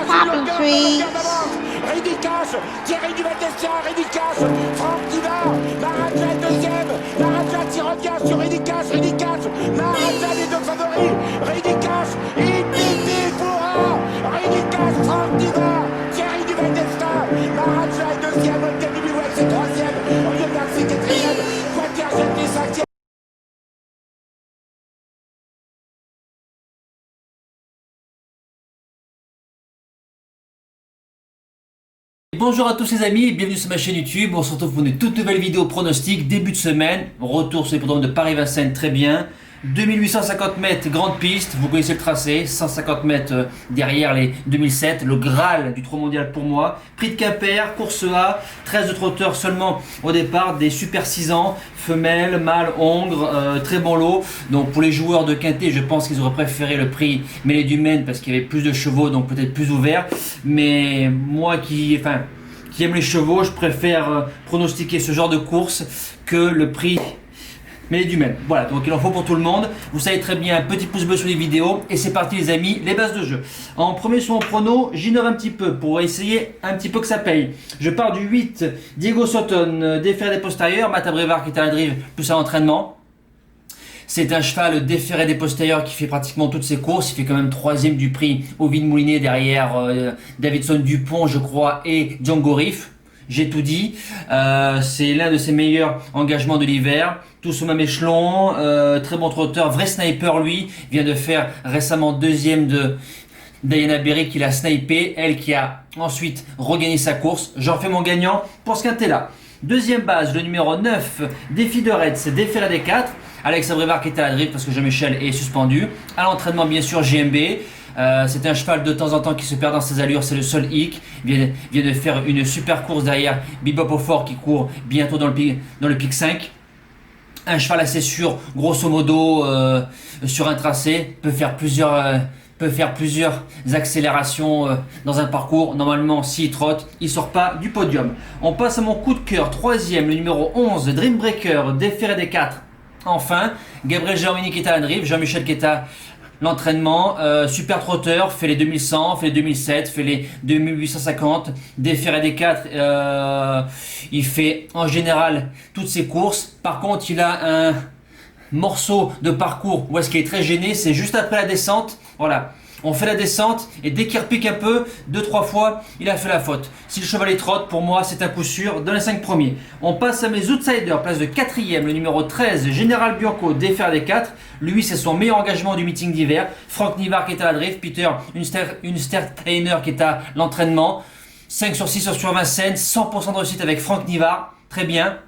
Popping trees. Ridicas, Thierry Duval-Destia, Ridicas, Franck Diva, Maharaja deuxième, Maharaja qui revient sur Ridicas, Maharaja les deux favoris, Ridicas, Ipiti Foura, Ridicas, Franck Diva, Thierry Duval-Destia, Maharaja est deuxième, Olga Bilouet c'est troisième, Olivier Garcia quatrième, Quater Jetli cinquième. Bonjour à tous les amis, bienvenue sur ma chaîne YouTube. On se retrouve pour une toute nouvelle vidéo pronostic, début de semaine, retour sur les programmes de Paris-Vincennes, très bien. 2850 mètres, grande piste, vous connaissez le tracé, 150 mètres derrière les 2007, le Graal du trot mondial pour moi. Prix de Quimper, course A, 13 de trotteurs seulement au départ, des super 6 ans, femelles, mâles, hongres, très bon lot. Donc pour les joueurs de Quintet, je pense qu'ils auraient préféré le prix Mêlée du Maine parce qu'il y avait plus de chevaux, donc peut-être plus ouvert. Mais moi qui aime les chevaux, je préfère pronostiquer ce genre de course que le prix Mêlée du Maine. Voilà, donc il en faut pour tout le monde. Vous savez très bien, un petit pouce bleu sur les vidéos. Et c'est parti les amis, les bases de jeu. En premier sur mon prono, j'innove un petit peu pour essayer un petit peu que ça paye. Je pars du 8, Diego Sutton, déféré des postérieurs, Matt Brevard qui est à la drive, plus à l'entraînement. C'est un cheval déféré des postérieurs qui fait pratiquement toutes ses courses. Il fait quand même troisième du prix Ovide Moulinet derrière Davidson Dupont, je crois, et Django Riff. J'ai tout dit. C'est l'un de ses meilleurs engagements de l'hiver. Tous au même échelon. Très bon trotteur. Vrai sniper, lui. Vient de faire récemment deuxième de Diana Berry qui l'a snipé. Elle qui a ensuite regagné sa course. J'en fais mon gagnant pour ce quintet-là. Deuxième base, le numéro 9, Défi de Retz, déféré des 4. Alex Brevard qui était à la drift parce que Jean-Michel est suspendu. À l'entraînement, bien sûr, JMB. C'est un cheval de temps en temps qui se perd dans ses allures, c'est le seul hic. Vient de faire une super course derrière Bebop Aufort qui court bientôt dans le pic 5. Un cheval assez sûr, grosso modo, sur un tracé, peut faire plusieurs accélérations dans un parcours. Normalement, s'il trotte, il sort pas du podium. On passe à mon coup de cœur, troisième, le numéro 11, Dreambreaker, déféré des 4. Enfin, Gabriel Germini qui est à la drive, Jean-Michel qui est à l'entraînement, super trotteur, fait les 2100, fait les 2007, fait les 2850, déféré des 4, il fait en général toutes ses courses. Par contre, il a un morceau de parcours où est-ce qu'il est très gêné, c'est juste après la descente. Voilà, on fait la descente et dès qu'il repique un peu, 2-3 fois, il a fait la faute. Si le cheval trotte, pour moi, c'est un coup sûr dans les 5 premiers. On passe à mes outsiders, place de 4ème, le numéro 13, Général Bianco, déféré des 4. Lui, c'est son meilleur engagement du meeting d'hiver. Franck Nivard qui est à la drift, Peter Unsterheiner qui est à l'entraînement. 5 sur 6 sur Vincennes, 100% de réussite avec Franck Nivard, très bien.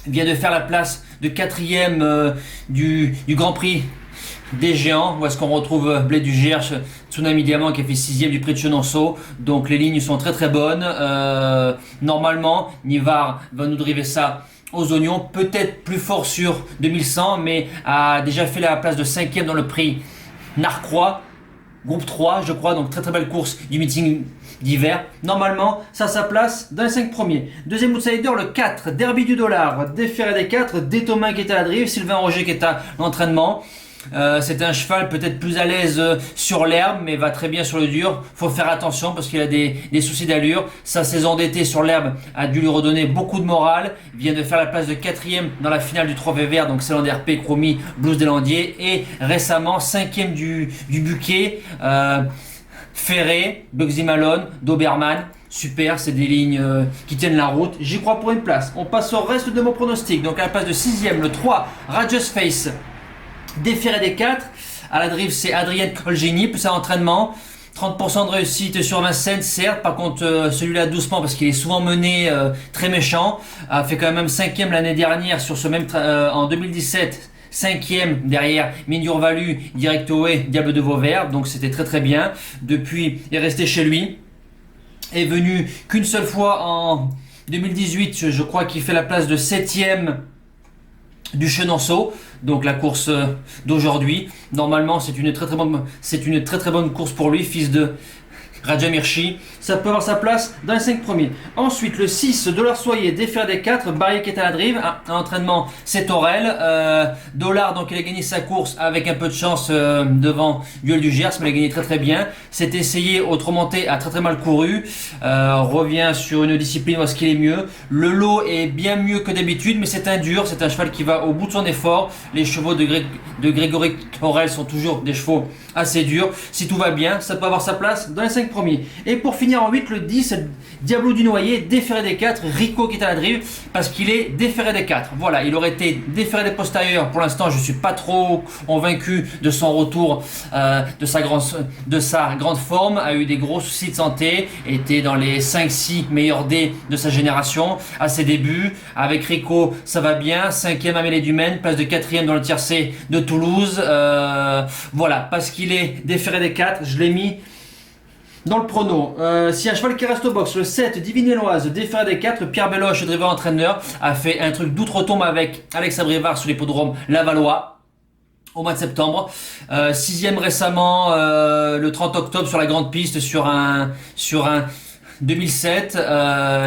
Il vient de faire la place de 4ème du Grand Prix des géants, où est-ce qu'on retrouve Blé du Gers, Tsunami Diamant qui a fait 6ème du prix de Chenonceau. Donc les lignes sont très très bonnes. Normalement, Nivard va nous driver ça aux oignons, peut-être plus fort sur 2100, mais a déjà fait la place de 5ème dans le prix Narcroix, groupe 3 je crois, donc très très belle course du meeting d'hiver. Normalement, ça a sa place dans les 5 premiers. Deuxième outsider, le 4, Derby du Dollar, déféré des 4, Détomain qui est à la drive, Sylvain Roger qui est à l'entraînement. C'est un cheval peut-être plus à l'aise sur l'herbe, mais va très bien sur le dur. Faut faire attention parce qu'il a des soucis d'allure. Sa saison d'été sur l'herbe a dû lui redonner beaucoup de morale. Il vient de faire la place de 4ème dans la finale du 3V vert, donc Salon d'RP, Chromie, Blues des Landiers. Et récemment 5ème du Buquet, Ferré, Bugsy Malone, Doberman. Super, c'est des lignes qui tiennent la route. J'y crois pour une place. On passe au reste de mon pronostic. Donc à la place de 6ème, le 3, Rageous Face, déféré des 4. À la drive, c'est Adrien Colgini, plus à l'entraînement. 30% de réussite sur Vincennes, certes. Par contre, celui-là doucement parce qu'il est souvent mené, très méchant. A fait quand même 5ème l'année dernière sur ce même en 2017. 5ème derrière Mindur Valu, Directoé, Diable de Vauvert. Donc c'était très très bien. Depuis, il est resté chez lui. Est venu qu'une seule fois en 2018. Je crois qu'il fait la place de 7ème du Chenonceau, donc la course d'aujourd'hui. Normalement, c'est une très très bonne course pour lui, fils de Raja Mirchi, ça peut avoir sa place dans les 5 premiers. Ensuite, le 6, Dollar Soyer, défaire des 4, Barry qui est à la drive, un entraînement, c'est Torel. Dollar, donc il a gagné sa course avec un peu de chance devant Gueule du Gers, mais il a gagné très très bien. C'est essayé, autrement a très très mal couru, revient sur une discipline où est-ce qu'il est mieux. Le lot est bien mieux que d'habitude, mais c'est un dur, c'est un cheval qui va au bout de son effort. Les chevaux de Grégory Torel sont toujours des chevaux assez durs. Si tout va bien, ça peut avoir sa place dans les 5 premiers. Et pour finir en 8, le 10, Diablo du Noyer, déféré des 4, Rico qui est à la drive, parce qu'il est déféré des 4. Voilà, il aurait été déféré des postérieurs. Pour l'instant, je suis pas trop convaincu de son retour, de sa grande forme, a eu des gros soucis de santé, était dans les 5-6 meilleurs dés de sa génération à ses débuts. Avec Rico, ça va bien, 5e à Mêlée du Maine, place de 4e dans le tiercé de Toulouse. Voilà, parce qu'il est déféré des 4, je l'ai mis dans le prono. Si un cheval qui reste au box, le 7, Divine Méloise, déféré des 4, Pierre Belloche, driver entraîneur, a fait un truc d'outre-tombe avec Alex Abrivard sur l'hippodrome Lavallois au mois de septembre. 6e récemment, le 30 octobre sur la grande piste sur un 2007.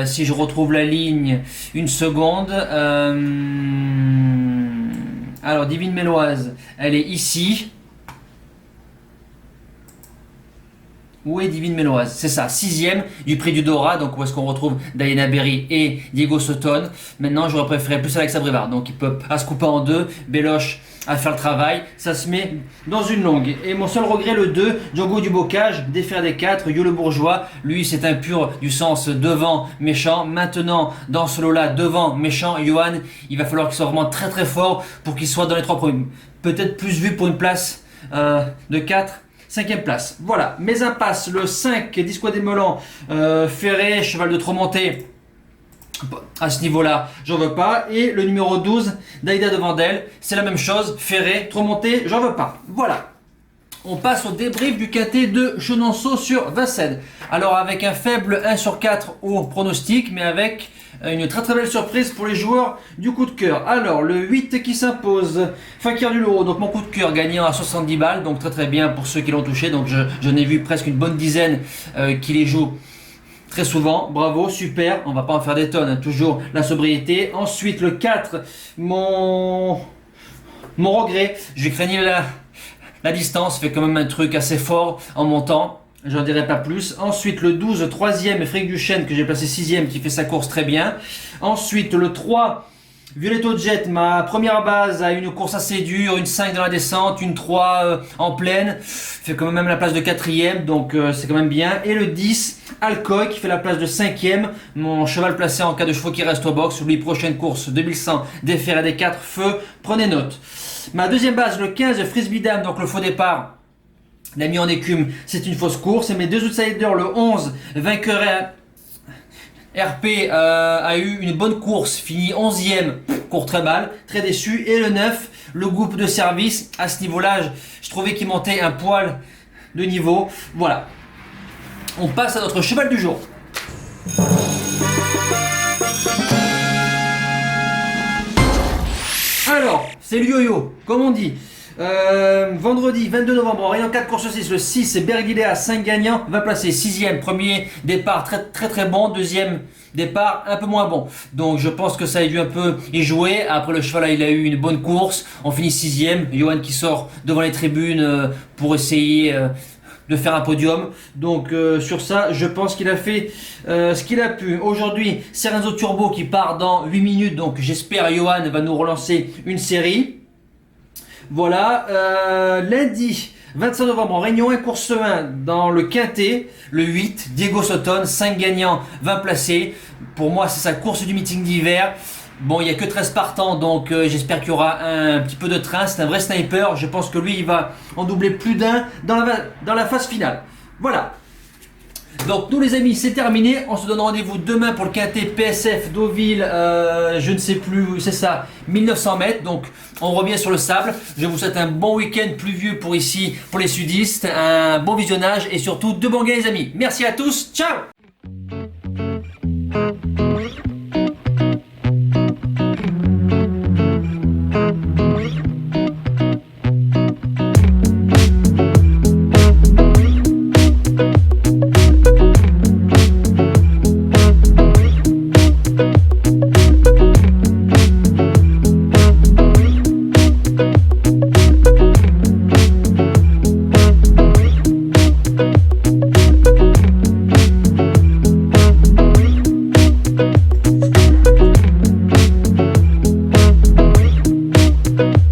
Si je retrouve la ligne, une seconde. Alors, Divine Méloise, elle est ici. Où est Divine Méloise? C'est ça, 6e du prix du Dora, donc où est-ce qu'on retrouve Diana Berry et Diego Sotton. Maintenant, j'aurais préféré plus Alex Abrivard, donc il peut se couper en deux. Beloche à faire le travail, ça se met dans une longue. Et mon seul regret, le 2, Diogo du Bocage, défaire des 4, Yo le Bourgeois, lui c'est un pur du sens devant méchant. Maintenant, dans ce lot-là, devant méchant, Johan, il va falloir qu'il soit vraiment très très fort pour qu'il soit dans les 3 premiers. Peut-être plus vu pour une place de 4. 5e place. Voilà, mes impasses, le 5, Disco des Melans, Ferré, cheval de trop monté. À ce niveau-là, j'en veux pas. Et le numéro 12, Daïda de Vandel, c'est la même chose. Ferré, trop monté, j'en veux pas. Voilà. On passe au débrief du quintet de Chenonceau sur Vincennes. Alors avec un faible 1 sur 4 au pronostic, mais avec une très très belle surprise pour les joueurs du coup de cœur. Alors le 8 qui s'impose, Fakir du Loro, donc mon coup de cœur gagnant à 70 balles, donc très très bien pour ceux qui l'ont touché. Donc j'en ai vu presque une bonne dizaine qui les jouent très souvent. Bravo, super, on va pas en faire des tonnes, hein, toujours la sobriété. Ensuite le 4, mon regret, je vais craigner la distance, fait quand même un truc assez fort en montant. J'en dirai pas plus. Ensuite, le 12, 3e, Frédéric Duchesne, que j'ai placé 6e, qui fait sa course très bien. Ensuite, le 3, Violetto Jet, ma première base, a une course assez dure, une 5 dans la descente, une 3 en pleine. Fait quand même la place de 4e, donc c'est quand même bien. Et le 10, Alcoy, qui fait la place de 5e. Mon cheval placé en cas de chevaux qui reste au box. Lui, prochaine course, 2100, déféré des 4 feux. Prenez note. Ma deuxième base, le 15, Frisbee Dame, donc le faux départ. L'a mis en écume, c'est une fausse course. Et mes deux outsiders, le 11, vainqueur RP, a eu une bonne course, fini 11e, court très mal, très déçu. Et le 9, le groupe de service, à ce niveau-là, je trouvais qu'il montait un poil de niveau. Voilà. On passe à notre cheval du jour. Alors, c'est le yo-yo, comme on dit. Vendredi 22 novembre, en rayon 4 course 6, le 6 c'est Bergidéa, 5 gagnants, 20 placés, 6e, premier départ très très très bon, deuxième départ un peu moins bon. Donc je pense que ça a dû un peu y jouer. Après le cheval là, il a eu une bonne course, on finit 6e, Johan qui sort devant les tribunes pour essayer de faire un podium. Donc sur ça, je pense qu'il a fait ce qu'il a pu. Aujourd'hui, Serenzo Turbo qui part dans 8 minutes, donc j'espère Johan va nous relancer une série. Voilà, lundi 25 novembre en Réunion 1, course 1 dans le Quintet, le 8, Diego Sotton, 5 gagnants, 20 placés. Pour moi, c'est sa course du meeting d'hiver. Bon, il n'y a que 13 partants, donc j'espère qu'il y aura un petit peu de train. C'est un vrai sniper. Je pense que lui, il va en doubler plus d'un dans la phase finale. Voilà. Donc nous les amis, c'est terminé. On se donne rendez-vous demain pour le Quintet PSF Deauville, je ne sais plus, c'est ça, 1900 mètres. Donc on revient sur le sable. Je vous souhaite un bon week-end pluvieux pour ici, pour les sudistes. Un bon visionnage et surtout de bons gains les amis. Merci à tous, ciao. Ciao.